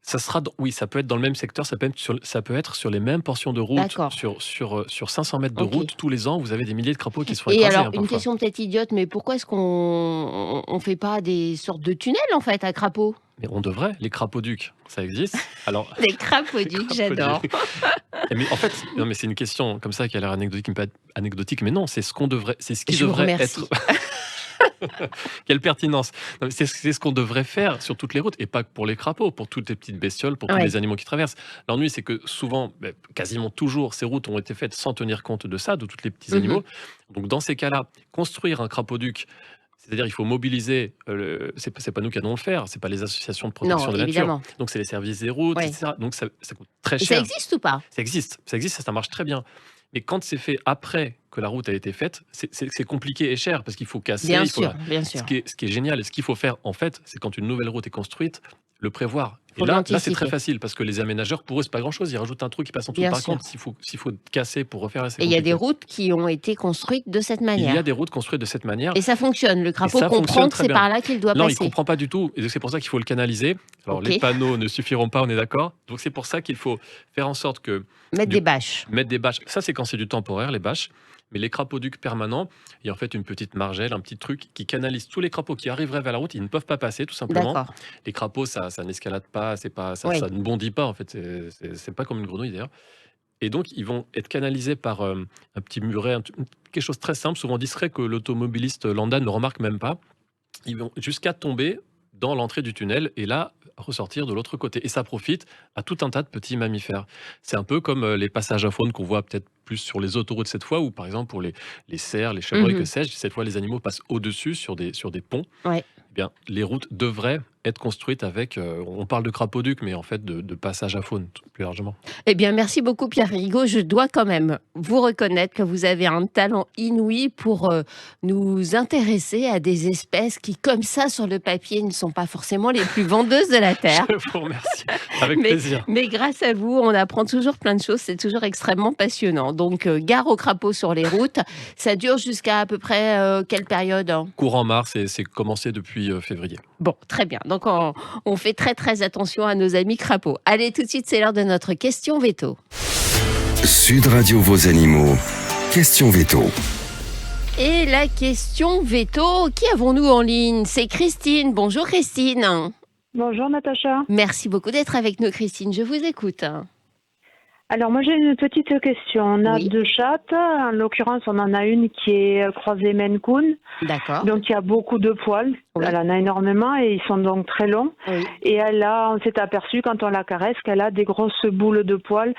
Ça sera, oui, ça peut être dans le même secteur, ça peut être sur les mêmes portions de route, sur 500 mètres de route, tous les ans, vous avez des milliers de crapauds qui se font écraser. Et alors, une question peut-être idiote, mais pourquoi est-ce qu'on ne fait pas des sortes de tunnels, en fait, à crapauds? Mais on devrait, les crapauducs, ça existe. Alors, les crapauducs, j'adore. Mais en fait, non, mais c'est une question comme ça qui a l'air anecdotique, mais non, c'est ce qui devrait être. Quelle pertinence. C'est ce qu'on devrait faire sur toutes les routes, et pas que pour les crapauds, pour toutes les petites bestioles, pour tous les animaux qui traversent. L'ennui, c'est que souvent, quasiment toujours, ces routes ont été faites sans tenir compte de ça, de tous les petits animaux. Donc dans ces cas-là, construire un crapauduc, c'est-à-dire il faut mobiliser, c'est pas nous qui allons le faire, c'est pas les associations de protection de la nature. Donc c'est les services des routes, etc. Donc ça coûte très cher. Ça existe ou pas? Ça existe, ça marche très bien. Mais quand c'est fait après que la route a été faite, c'est compliqué et cher parce qu'il faut casser. Bien sûr. Ce qui est génial et ce qu'il faut faire, en fait, c'est quand une nouvelle route est construite, le prévoir. Et là c'est très facile parce que les aménageurs, pour eux, c'est pas grand-chose. Ils rajoutent un trou qui passe en dessous. Par contre, s'il faut casser pour refaire, c'est compliqué. Et il y a des routes qui ont été construites de cette manière. Il y a des routes construites de cette manière. Et ça fonctionne. Le crapaud comprend que c'est par là qu'il doit passer. Non, il comprend pas du tout. Et c'est pour ça qu'il faut le canaliser. Alors les panneaux ne suffiront pas, on est d'accord. Donc c'est pour ça qu'il faut faire en sorte que Mettre des bâches. Ça, c'est quand c'est du temporaire, les bâches. Mais les crapauducs permanents, il y a en fait une petite margelle, un petit truc qui canalise tous les crapauds qui arriveraient vers la route. Ils ne peuvent pas passer, tout simplement. Les crapauds, ça n'escalade pas, ça ne bondit pas, en fait. C'est pas comme une grenouille, d'ailleurs. Et donc, ils vont être canalisés par un petit muret, quelque chose de très simple, souvent discret, que l'automobiliste lambda ne remarque même pas. Ils vont jusqu'à tomber dans l'entrée du tunnel et là ressortir de l'autre côté. Et ça profite à tout un tas de petits mammifères. C'est un peu comme les passages à faune qu'on voit peut-être plus sur les autoroutes cette fois, ou par exemple pour les cerfs, les chevreuils, que sais-je, cette fois les animaux passent au-dessus sur des ponts. Eh bien, les routes devraient être construites avec, on parle de crapauduc, mais en fait de passage à faune, plus largement. Eh bien, merci beaucoup Pierre Rigaud. Je dois quand même vous reconnaître que vous avez un talent inouï pour nous intéresser à des espèces qui, comme ça, sur le papier, ne sont pas forcément les plus vendeuses de la Terre. Je vous remercie, avec plaisir. Mais grâce à vous, on apprend toujours plein de choses, c'est toujours extrêmement passionnant. Donc, gare aux crapauds sur les routes, ça dure jusqu'à à peu près quelle période? Courant mars, et c'est commencé depuis février. Bon, très bien. Donc, on fait très très attention à nos amis crapauds. Allez, tout de suite, c'est l'heure de notre question veto. Sud Radio Vos Animaux. Question veto. Et la question veto, qui avons-nous en ligne? C'est Christine. Bonjour Christine. Bonjour Natacha. Merci beaucoup d'être avec nous Christine, je vous écoute. Alors moi j'ai une petite question. On a deux chattes, en l'occurrence on en a une qui est croisée Maine Coon. D'accord. Donc il y a beaucoup de poils, elle en a énormément et ils sont donc très longs. Et on s'est aperçu quand on la caresse qu'elle a des grosses boules de poils,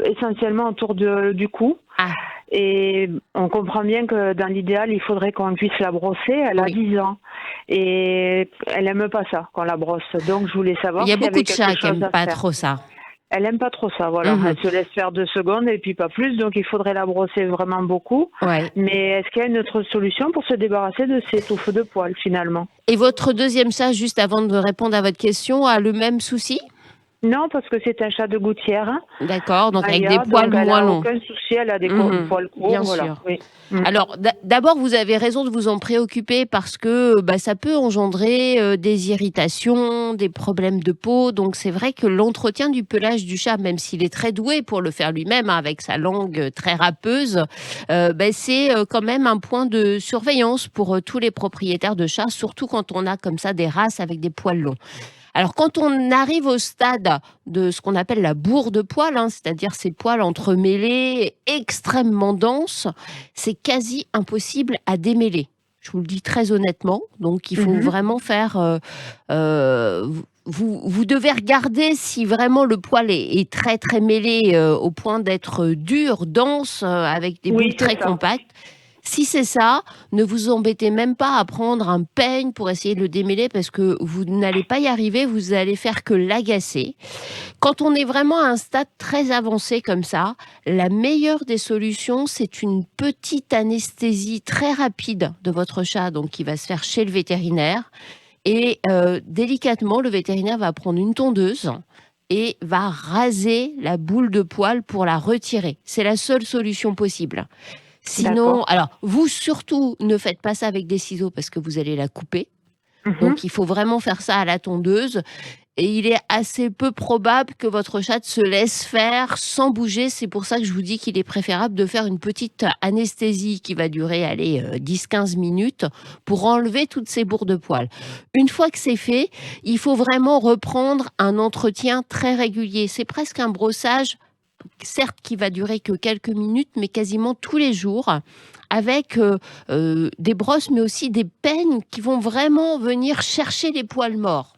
essentiellement autour du cou. Et on comprend bien que dans l'idéal il faudrait qu'on puisse la brosser, elle a 10 ans. Et elle aime pas ça qu'on la brosse, donc je voulais savoir. Il y a beaucoup de chats qui n'aiment pas trop ça. Elle aime pas trop ça, voilà. Elle se laisse faire 2 secondes et puis pas plus, donc il faudrait la brosser vraiment beaucoup. Mais est-ce qu'il y a une autre solution pour se débarrasser de ces touffes de poils finalement? Et votre deuxième chat, juste avant de répondre à votre question, a le même souci? Non, parce que c'est un chat de gouttière. D'accord, donc avec des poils moins longs. Aucun souci, elle a des poils courts. Bien sûr. Oui. Alors, d'abord, vous avez raison de vous en préoccuper parce que ça peut engendrer des irritations, des problèmes de peau. Donc, c'est vrai que l'entretien du pelage du chat, même s'il est très doué pour le faire lui-même, avec sa langue très râpeuse, c'est quand même un point de surveillance pour tous les propriétaires de chats, surtout quand on a comme ça des races avec des poils longs. Alors, quand on arrive au stade de ce qu'on appelle la bourre de poils, c'est-à-dire ces poils entremêlés, extrêmement denses, c'est quasi impossible à démêler. Je vous le dis très honnêtement. Donc, il faut vraiment faire... Vous devez regarder si vraiment le poil est très, très mêlé au point d'être dur, dense, avec des boules très compactes. Si c'est ça, ne vous embêtez même pas à prendre un peigne pour essayer de le démêler parce que vous n'allez pas y arriver, vous allez faire que l'agacer. Quand on est vraiment à un stade très avancé comme ça, la meilleure des solutions, c'est une petite anesthésie très rapide de votre chat, donc qui va se faire chez le vétérinaire. Et délicatement, le vétérinaire va prendre une tondeuse et va raser la boule de poil pour la retirer. C'est la seule solution possible. Sinon, alors, vous surtout ne faites pas ça avec des ciseaux parce que vous allez la couper. Donc, il faut vraiment faire ça à la tondeuse. Et il est assez peu probable que votre chat se laisse faire sans bouger. C'est pour ça que je vous dis qu'il est préférable de faire une petite anesthésie qui va durer 10-15 minutes pour enlever toutes ces bourres de poils. Une fois que c'est fait, il faut vraiment reprendre un entretien très régulier. C'est presque un brossage, certes qui va durer que quelques minutes, mais quasiment tous les jours, avec des brosses, mais aussi des peignes qui vont vraiment venir chercher les poils morts.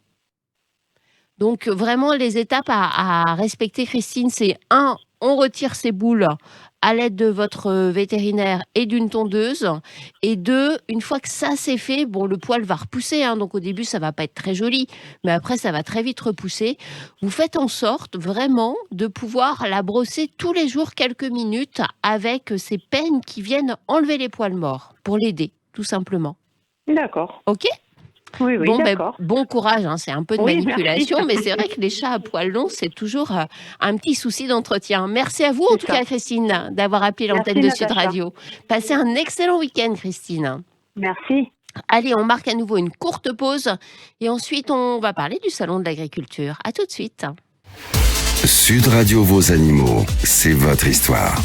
Donc, vraiment, les étapes à respecter, Christine, c'est 1, on retire ces boules à l'aide de votre vétérinaire et d'une tondeuse. Et 2, une fois que ça c'est fait, le poil va repousser. Donc, au début, ça va pas être très joli, mais après, ça va très vite repousser. Vous faites en sorte vraiment de pouvoir la brosser tous les jours quelques minutes avec ces peignes qui viennent enlever les poils morts pour l'aider, tout simplement. D'accord. OK ? Oui, d'accord. Bon courage, c'est un peu de manipulation, mais c'est vrai que les chats à poils longs, c'est toujours un petit souci d'entretien. Merci à vous, en tout cas, Christine, d'avoir appelé l'antenne de Sud Radio. Passez un excellent week-end, Christine. Merci. Allez, on marque à nouveau une courte pause et ensuite, on va parler du Salon de l'Agriculture. À tout de suite. Sud Radio, vos animaux, c'est votre histoire.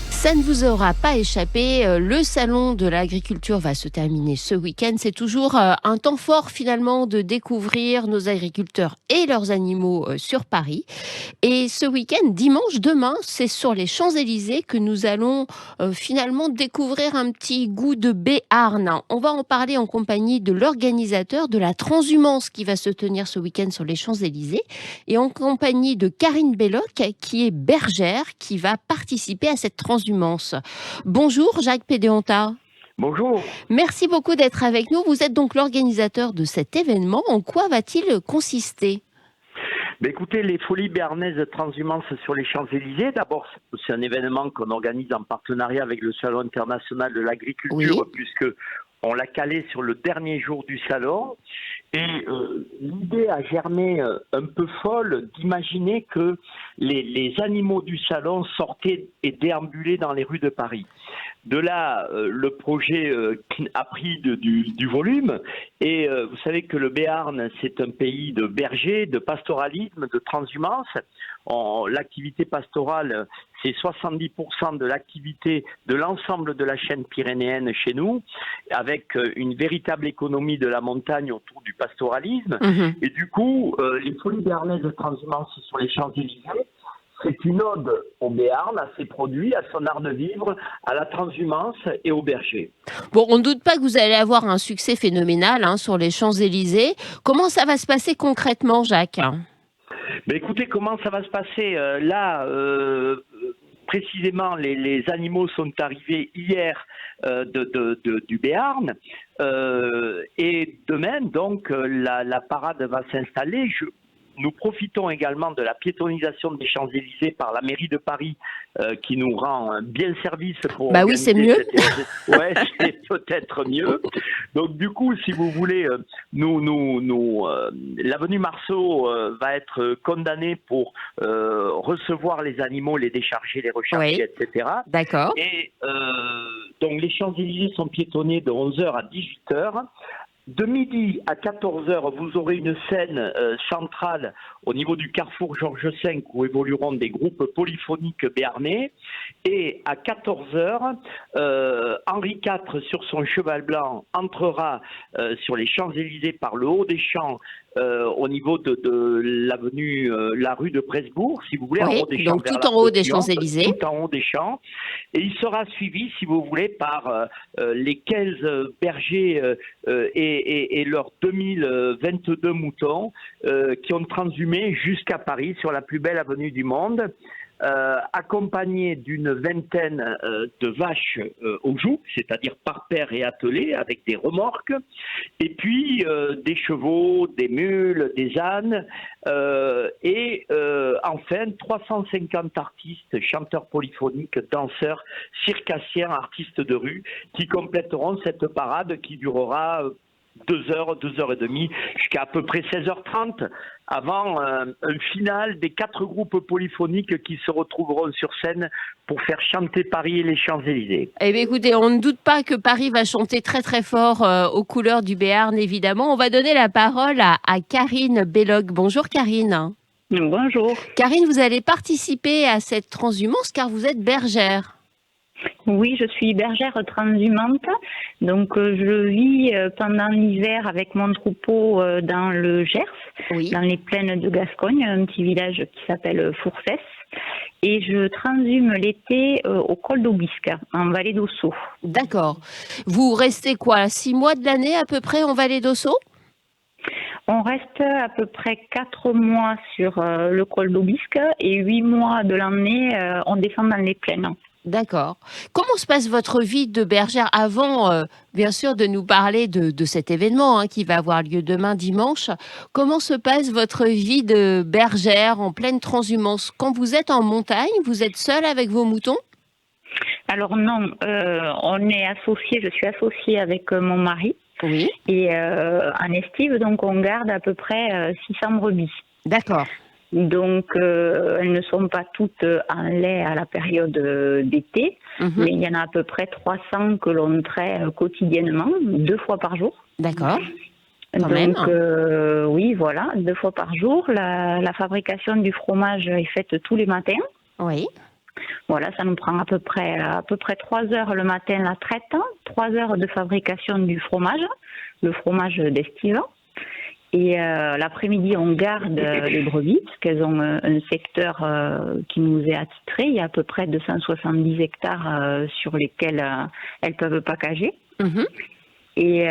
Ça ne vous aura pas échappé, le salon de l'agriculture va se terminer ce week-end. C'est toujours un temps fort finalement de découvrir nos agriculteurs et leurs animaux sur Paris. Et ce week-end, dimanche, demain, c'est sur les Champs-Élysées que nous allons finalement découvrir un petit goût de Béarn. On va en parler en compagnie de l'organisateur de la transhumance qui va se tenir ce week-end sur les Champs-Élysées et en compagnie de Karine Belloc qui est bergère qui va participer à cette transhumance. Bonjour Jacques Pédéonta. Bonjour. Merci beaucoup d'être avec nous. Vous êtes donc l'organisateur de cet événement. En quoi va-t-il consister ? Écoutez, les Folies béarnaises transhumance sur les Champs-Élysées, d'abord, c'est un événement qu'on organise en partenariat avec le Salon international de l'agriculture, puisque on l'a calé sur le dernier jour du salon. Et l'idée a germé un peu folle d'imaginer que les animaux du salon sortaient et déambulaient dans les rues de Paris. De là, le projet a pris du volume. Et vous savez que le Béarn, c'est un pays de bergers, de pastoralisme, de transhumance. L'activité pastorale, c'est 70% de l'activité de l'ensemble de la chaîne pyrénéenne chez nous, avec une véritable économie de la montagne autour du pastoralisme. Et du coup, les Folies béarnaises de transhumance sur les Champs-Élysées, c'est une ode au Béarn, à ses produits, à son art de vivre, à la transhumance et aux bergers. Bon, on ne doute pas que vous allez avoir un succès phénoménal sur les Champs-Élysées. Comment ça va se passer concrètement, Jacques ? Écoutez, comment ça va se passer ? Là, précisément, les animaux sont arrivés hier du Béarn. Et demain, donc, la parade va s'installer. nous profitons également de la piétonisation des Champs-Élysées par la mairie de Paris qui nous rend bien service pour oui, c'est mieux. Ouais, c'est peut-être mieux. Donc du coup, si vous voulez, l'avenue Marceau va être condamnée pour recevoir les animaux, les décharger, les recharger, etc. D'accord. Et donc les Champs-Élysées sont piétonnés de 11h à 18h. De midi à 14h, vous aurez une scène centrale au niveau du carrefour Georges V où évolueront des groupes polyphoniques béarnais. Et à 14h, Henri IV, sur son cheval blanc, entrera sur les Champs-Élysées par le haut des champs au niveau de l'avenue, la rue de Presbourg, si vous voulez, en haut des champs. Donc tout en haut des Champs-Élysées. Tout en haut des champs. Et il sera suivi, si vous voulez, par les 15 bergers et leurs 2022 moutons qui ont transhumé jusqu'à Paris sur la plus belle avenue du monde. Accompagné d'une vingtaine de vaches au joug, c'est-à-dire par paire et attelées, avec des remorques, et puis des chevaux, des mules, des ânes, et enfin 350 artistes, chanteurs polyphoniques, danseurs, circassiens, artistes de rue, qui compléteront cette parade qui durera 2 heures, 2 heures et demie, jusqu'à peu près 16h30, avant un final des 4 groupes polyphoniques qui se retrouveront sur scène pour faire chanter Paris et les Champs-Élysées. Eh bien, écoutez, on ne doute pas que Paris va chanter très très fort aux couleurs du Béarn, évidemment. On va donner la parole à Karine Belloc. Bonjour Karine. Bonjour. Karine, vous allez participer à cette transhumance car vous êtes bergère. Oui, je suis bergère transhumante, donc je vis pendant l'hiver avec mon troupeau dans le Gers, dans les plaines de Gascogne, un petit village qui s'appelle Fourcès, et je transhume l'été au col d'Aubisque, en vallée d'Ossau. D'accord. Vous restez quoi, 6 mois de l'année à peu près en vallée d'Ossau ? On reste à peu près 4 mois sur le col d'Aubisque et 8 mois de l'année, on descend dans les plaines. D'accord. Comment se passe votre vie de bergère avant, bien sûr, de nous parler de cet événement qui va avoir lieu demain dimanche? Comment se passe votre vie de bergère en pleine transhumance? Quand vous êtes en montagne, vous êtes seule avec vos moutons? Alors non, on est associés, je suis associée avec mon mari. Oui. Et en estive, donc on garde à peu près 600 brebis. D'accord. Donc, elles ne sont pas toutes en lait à la période d'été, mais il y en a à peu près 300 que l'on traite quotidiennement, 2 fois par jour. D'accord. Donc, oui, voilà, 2 fois par jour. La fabrication du fromage est faite tous les matins. Oui. Voilà, ça nous prend à peu près 3 heures le matin la traite, 3 heures de fabrication du fromage, le fromage d'estive. Et l'après-midi, on garde les brebis, parce qu'elles ont un secteur qui nous est attitré. Il y a à peu près 270 hectares sur lesquels elles peuvent packager. Et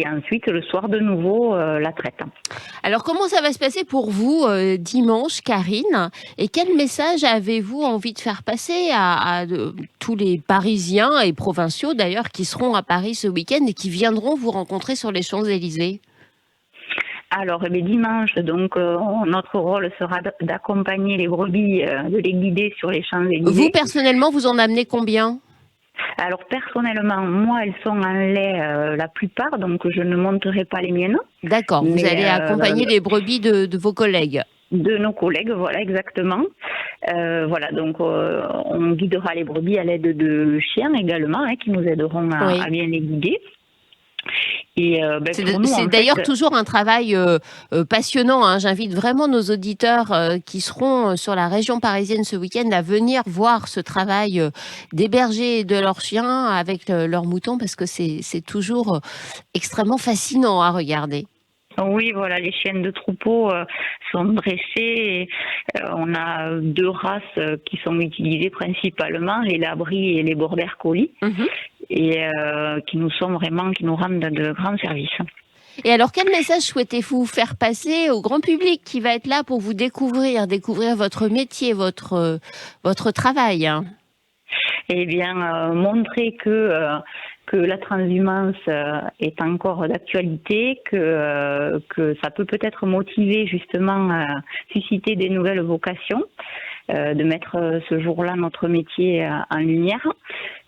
ensuite, le soir, de nouveau, la traite. Alors, comment ça va se passer pour vous dimanche, Karine? Et quel message avez-vous envie de faire passer à tous les Parisiens et provinciaux, d'ailleurs, qui seront à Paris ce week-end et qui viendront vous rencontrer sur les Champs-Élysées? Alors, dimanche, donc, notre rôle sera d'accompagner les brebis, de les guider sur les Champs-Élysées. Vous, personnellement, vous en amenez combien? Alors, personnellement, moi, elles sont en lait la plupart, donc je ne monterai pas les miennes. D'accord, vous allez accompagner les brebis de vos collègues. De nos collègues, voilà, exactement. Voilà, donc on guidera les brebis à l'aide de chiens également, qui nous aideront à bien les guider. C'est d'ailleurs toujours un travail passionnant. J'invite vraiment nos auditeurs qui seront sur la région parisienne ce week-end à venir voir ce travail des bergers et de leurs chiens avec leurs moutons, parce que c'est toujours extrêmement fascinant à regarder. Oui, voilà, les chiennes de troupeau sont dressées. On a 2 races qui sont utilisées principalement, les labris et les border collie, et qui nous rendent de grands services. Et alors, quel message souhaitez-vous faire passer au grand public qui va être là pour vous découvrir votre métier, votre travail? Eh bien, montrer que que la transhumance est encore d'actualité, que ça peut peut-être motiver justement à susciter des nouvelles vocations, de mettre ce jour-là notre métier en lumière.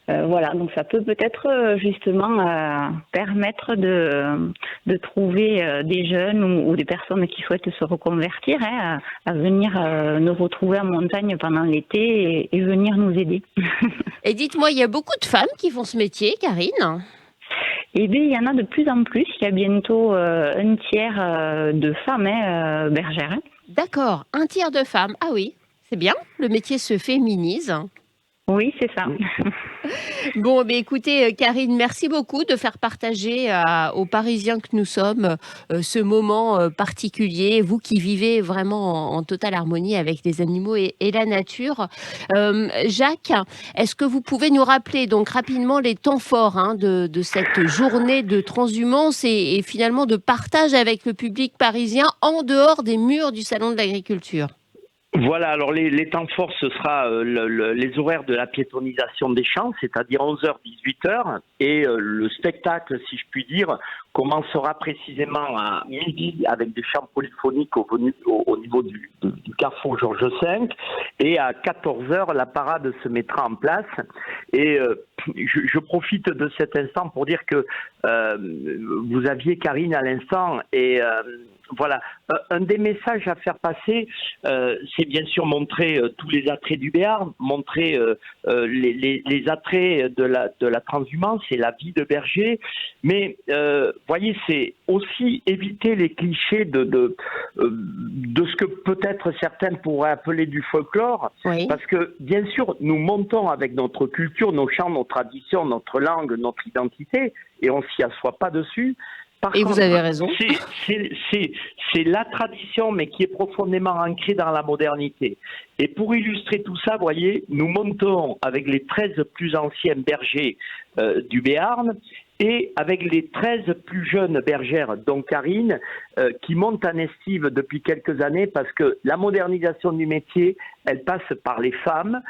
Voilà, donc ça peut peut-être justement permettre de trouver des jeunes ou des personnes qui souhaitent se reconvertir à venir nous retrouver en montagne pendant l'été et venir nous aider. Et dites-moi, il y a beaucoup de femmes qui font ce métier, Karine ? Eh bien, il y en a de plus en plus. Il y a bientôt un tiers de femmes bergères. D'accord, un tiers de femmes. Ah oui, c'est bien. Le métier se féminise. Oui, c'est ça. Bon, mais écoutez, Karine, merci beaucoup de faire partager aux Parisiens que nous sommes ce moment particulier. Vous qui vivez vraiment en totale harmonie avec les animaux et la nature. Jacques, est-ce que vous pouvez nous rappeler donc rapidement les temps forts de cette journée de transhumance et finalement de partage avec le public parisien en dehors des murs du Salon de l'Agriculture ? Voilà, alors les temps forts, ce sera les horaires de la piétonisation des champs, c'est-à-dire 11h, 18h, et le spectacle, si je puis dire, commencera précisément à midi avec des chants polyphoniques au niveau du carrefour Georges V, et à 14h, la parade se mettra en place. Et je profite de cet instant pour dire que vous aviez Karine à l'instant, et voilà, un des messages à faire passer, c'est bien sûr montrer tous les attraits du Béarn, montrer les attraits de la transhumance et la vie de berger, mais voyez, c'est aussi éviter les clichés de ce que peut-être certains pourraient appeler du folklore, oui. Parce que bien sûr, nous montons avec notre culture, nos chants, nos traditions, notre langue, notre identité, et on s'y assoit pas dessus. Par contre, vous avez raison. C'est la tradition, mais qui est profondément ancrée dans la modernité. Et pour illustrer tout ça, vous voyez, nous montons avec les 13 plus anciens bergers du Béarn et avec les 13 plus jeunes bergères, dont Karine, qui montent en estive depuis quelques années parce que la modernisation du métier, elle passe par les femmes.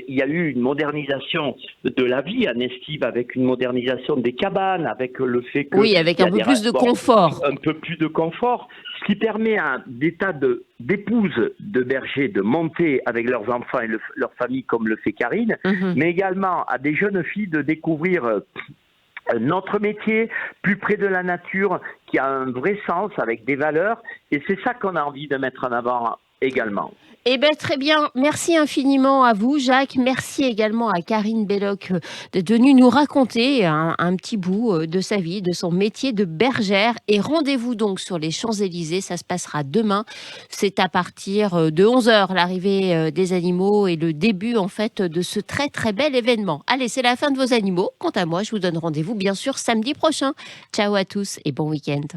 Il y a eu une modernisation de la vie en estive avec une modernisation des cabanes, avec le fait que... Oui, avec un peu plus de confort. Un peu plus de confort, ce qui permet à des tas d'épouses de bergers de monter avec leurs enfants et leur famille comme le fait Karine, mais également à des jeunes filles de découvrir... notre métier, plus près de la nature, qui a un vrai sens, avec des valeurs, et c'est ça qu'on a envie de mettre en avant également. Eh bien, très bien. Merci infiniment à vous, Jacques. Merci également à Karine Belloc d'être venue nous raconter un petit bout de sa vie, de son métier de bergère. Et rendez-vous donc sur les Champs-Élysées. Ça se passera demain. C'est à partir de 11h, l'arrivée des animaux et le début, en fait, de ce très, très bel événement. Allez, c'est la fin de vos animaux. Quant à moi, je vous donne rendez-vous, bien sûr, samedi prochain. Ciao à tous et bon week-end.